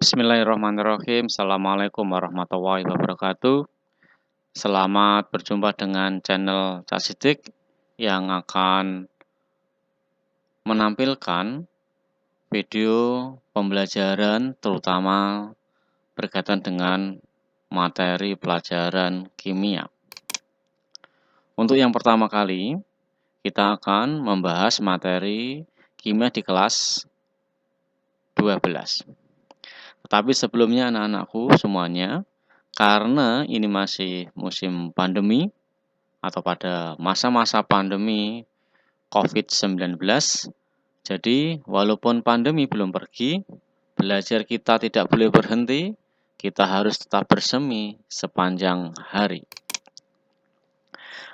Bismillahirrahmanirrahim. Assalamualaikum warahmatullahi wabarakatuh. Selamat berjumpa dengan channel Cak Sidik yang akan menampilkan video pembelajaran terutama berkaitan dengan materi pelajaran kimia. Untuk yang pertama kali, kita akan membahas materi kimia di kelas 12. Tetapi sebelumnya anak-anakku semuanya, karena ini masih musim pandemi atau pada masa-masa pandemi COVID-19, jadi walaupun pandemi belum pergi, belajar kita tidak boleh berhenti, kita harus tetap bersemi sepanjang hari.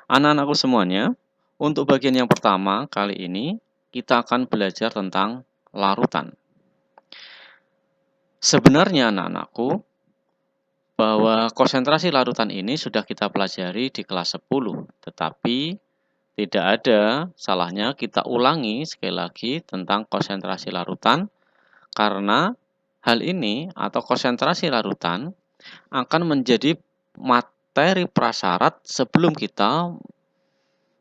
Anak-anakku semuanya, untuk bagian yang pertama kali ini, kita akan belajar tentang larutan. Sebenarnya anak-anakku, bahwa konsentrasi larutan ini sudah kita pelajari di kelas 10, tetapi tidak ada salahnya kita ulangi sekali lagi tentang konsentrasi larutan, karena hal ini atau konsentrasi larutan akan menjadi materi prasyarat sebelum kita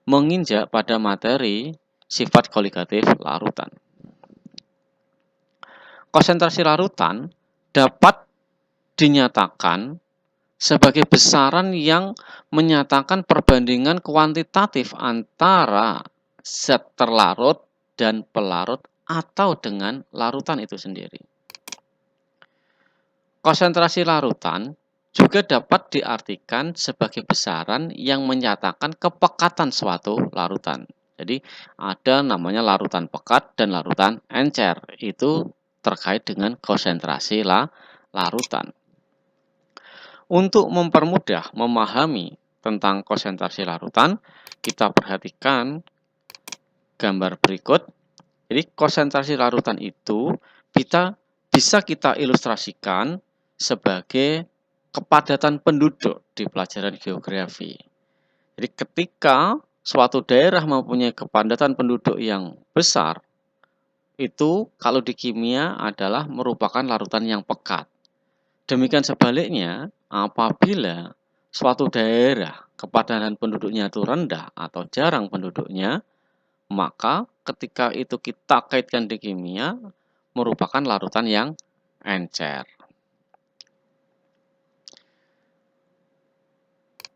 menginjak pada materi sifat koligatif larutan. Konsentrasi larutan dapat dinyatakan sebagai besaran yang menyatakan perbandingan kuantitatif antara zat terlarut dan pelarut atau dengan larutan itu sendiri. Konsentrasi larutan juga dapat diartikan sebagai besaran yang menyatakan kepekatan suatu larutan. Jadi ada namanya larutan pekat dan larutan encer. Itu terkait dengan konsentrasi larutan. Untuk mempermudah memahami tentang konsentrasi larutan, kita perhatikan gambar berikut. Jadi konsentrasi larutan itu bisa kita ilustrasikan sebagai kepadatan penduduk di pelajaran geografi. Jadi ketika suatu daerah mempunyai kepadatan penduduk yang besar, itu kalau di kimia adalah merupakan larutan yang pekat. Demikian sebaliknya, apabila suatu daerah kepadatan penduduknya itu rendah atau jarang penduduknya, maka ketika itu kita kaitkan di kimia, merupakan larutan yang encer.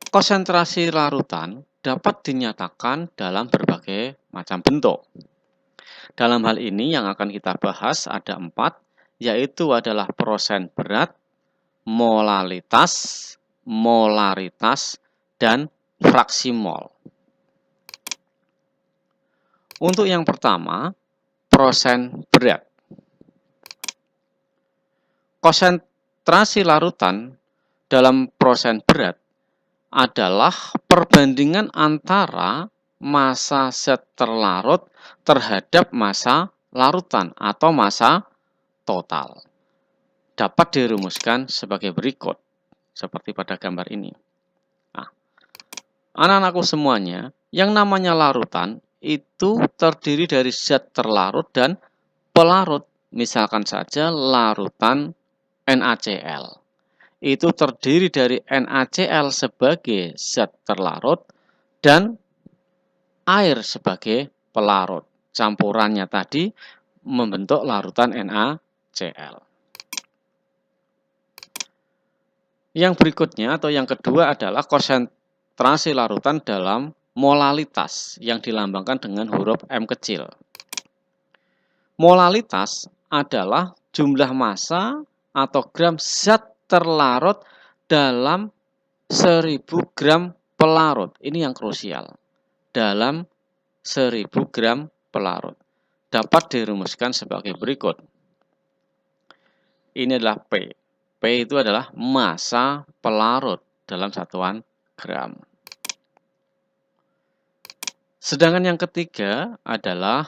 Konsentrasi larutan dapat dinyatakan dalam berbagai macam bentuk. Dalam hal ini yang akan kita bahas ada 4, yaitu adalah prosen berat, molaritas, dan fraksi mol. Untuk yang pertama, prosen berat. Konsentrasi larutan dalam prosen berat adalah perbandingan antara massa zat terlarut terhadap massa larutan atau massa total. Dapat dirumuskan sebagai berikut, seperti pada gambar ini. Nah, anak-anakku semuanya, yang namanya larutan itu terdiri dari zat terlarut dan pelarut. Misalkan saja larutan NaCl. Itu terdiri dari NaCl sebagai zat terlarut dan air sebagai pelarut. Campurannya tadi membentuk larutan NaCl. Yang berikutnya atau yang kedua adalah konsentrasi larutan dalam molalitas yang dilambangkan dengan huruf M kecil. Molalitas adalah jumlah massa atau gram zat terlarut dalam 1000 gram pelarut. Ini yang krusial. Dalam 1000 gram pelarut. Dapat dirumuskan sebagai berikut. Ini adalah P. P itu adalah massa pelarut dalam satuan gram. Sedangkan yang ketiga adalah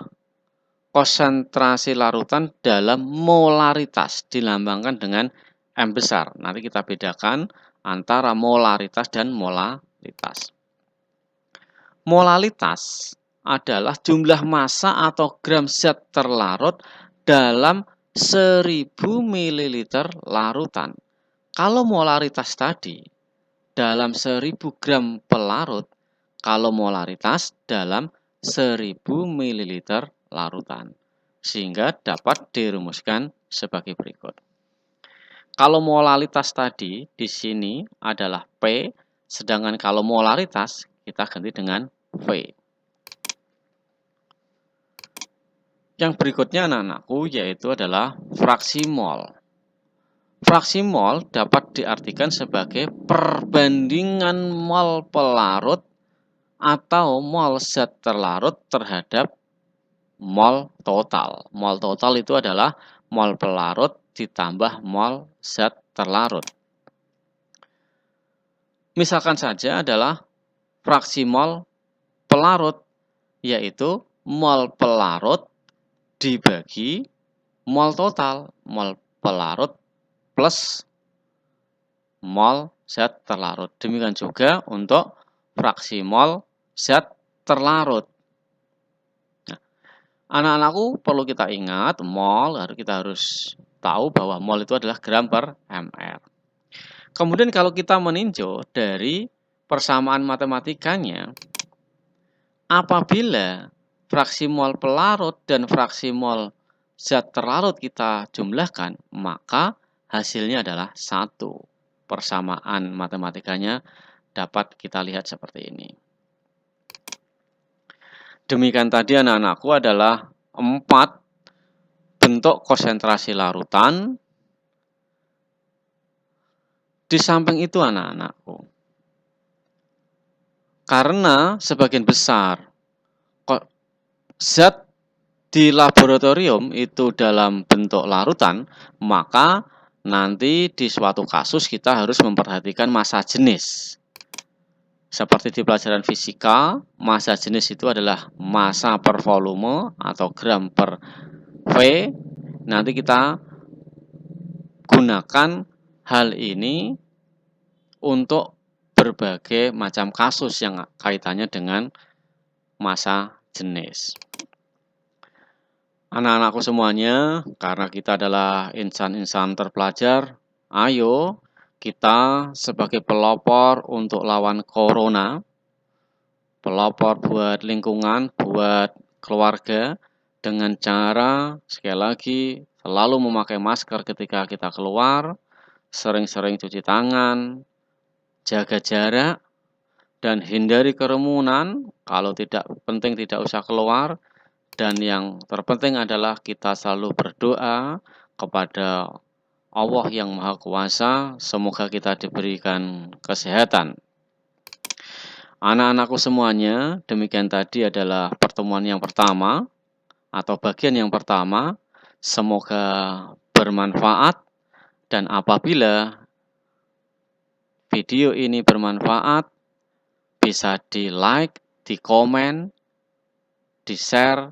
konsentrasi larutan dalam molaritas dilambangkan dengan M besar. Nanti kita bedakan antara molaritas dan molalitas. Molalitas adalah jumlah massa atau gram zat terlarut dalam 1000 ml larutan. Kalau molaritas tadi dalam 1000 gram pelarut, kalau molaritas dalam 1000 ml larutan. Sehingga dapat dirumuskan sebagai berikut. Kalau molaritas tadi di sini adalah P, sedangkan kalau molaritas kita ganti dengan V. Yang berikutnya anak-anakku yaitu adalah fraksi mol. Fraksi mol dapat diartikan sebagai perbandingan mol pelarut atau mol zat terlarut terhadap mol total. Mol total itu adalah mol pelarut ditambah mol zat terlarut. Misalkan saja adalah fraksi mol pelarut, yaitu mol pelarut dibagi mol total. Mol pelarut plus mol zat terlarut. Demikian juga untuk fraksi mol zat terlarut. Nah, anak-anakku perlu kita ingat, mol kita harus tahu bahwa mol itu adalah gram per ml. Kemudian kalau kita meninjau dari persamaan matematikanya, apabila fraksi mol pelarut dan fraksi mol zat terlarut kita jumlahkan, maka hasilnya adalah 1. Persamaan matematikanya dapat kita lihat seperti ini. Demikian tadi anak-anakku adalah 4 bentuk konsentrasi larutan. Di samping itu anak-anakku, karena sebagian besar zat di laboratorium itu dalam bentuk larutan, maka nanti di suatu kasus kita harus memperhatikan massa jenis. Seperti di pelajaran fisika, massa jenis itu adalah massa per volume atau gram per V. Nanti kita gunakan hal ini untuk berbagai macam kasus yang kaitannya dengan massa jenis. Anak-anakku semuanya, karena kita adalah insan-insan terpelajar, ayo kita sebagai pelopor untuk lawan corona, pelopor buat lingkungan, buat keluarga, dengan cara, sekali lagi, selalu memakai masker ketika kita keluar, sering-sering cuci tangan, jaga jarak, dan hindari kerumunan. Kalau tidak penting tidak usah keluar. Dan yang terpenting adalah kita selalu berdoa kepada Allah yang Maha Kuasa, semoga kita diberikan kesehatan. Anak-anakku semuanya, demikian tadi adalah pertemuan yang pertama atau bagian yang pertama. Semoga bermanfaat, dan apabila video ini bermanfaat, bisa di-like, di-komen, di-share,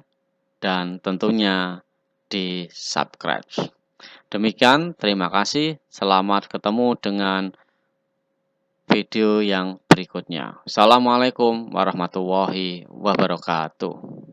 dan tentunya di-subscribe. Demikian, terima kasih. Selamat ketemu dengan video yang berikutnya. Assalamualaikum warahmatullahi wabarakatuh.